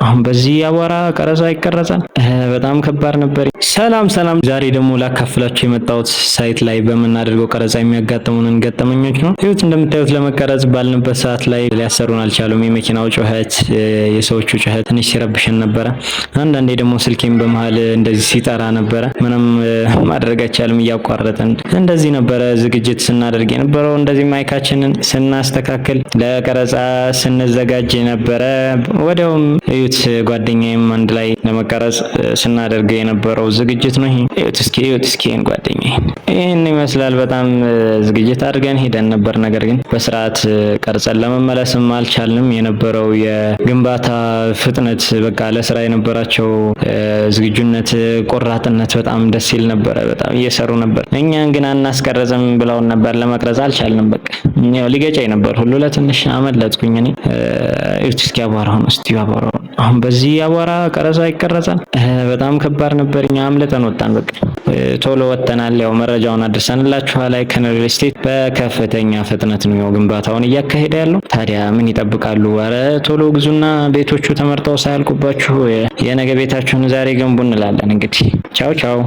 አሁን በዚህ አቧራ ቀረጻ ይቀረጻል? በጣም ከባድ ነበር። ሰላም ሰላም፣ ዛሬ ደግሞ ላካፍላችሁ የመጣሁት ሳይት ላይ በምናደርገው ቀረጻ የሚያጋጥሙንን ገጠመኞች ነው። ህይወት እንደምታዩት ለመቀረጽ ባልንበት ሰዓት ላይ ሊያሰሩን አልቻሉም። የመኪናው ጩኸት፣ የሰዎቹ ጩኸት ትንሽ ሲረብሸን ነበረ። አንዳንዴ ደግሞ ስልኬም በመሃል እንደዚህ ሲጠራ ነበረ። ምንም ማድረግ አይቻልም፣ እያቋረጠን እንደዚህ ነበረ ዝግጅት ስናደርግ የነበረው። እንደዚህ ማይካችንን ስናስተካክል ለቀረጻ ስንዘጋጅ ነበረ። ወዲያውም እዩት፣ ጓደኛዬም አንድ ላይ ለመቀረጽ ስናደርግ የነበረው ዝግጅት ነው። እዩት እስኪ ጓደኛዬ ይህን ይመስላል። በጣም ዝግጅት አድርገን ሄደን ነበር። ነገር ግን በስርዓት ቀርጸን ለመመለስም አልቻልንም። የነበረው የግንባታ ፍጥነት፣ በቃ ለስራ የነበራቸው ዝግጁነት፣ ቆራጥነት በጣም ደስ ይል ነበረ። በጣም እየሰሩ ነበር። እኛን ግን አናስቀረጽም ብለውን ነበር። ለመቅረጽ አልቻልንም። በቃ ያው ሊገጨኝ ነበር ሁሉ ለትንሽ አመለጥኩኝ እኔ። እዩት እስኪ አቧራውን አሁን በዚህ አቧራ ቀረጻ ይቀረጻል? በጣም ከባድ ነበር። እኛ አምልጠን ወጣን። በቃ ቶሎ ወጥተናል። ያው መረጃውን አድርሰንላችኋል። አይከን ሪል ስቴት በከፍተኛ ፍጥነት ነው ግንባታውን እያካሄደ ያለው። ታዲያ ምን ይጠብቃሉ? ኧረ ቶሎ ግዙና ቤቶቹ ተመርጠው ሳያልቁባችሁ የነገ ቤታችሁን ዛሬ ገንቡ እንላለን። እንግዲህ ቻው ቻው።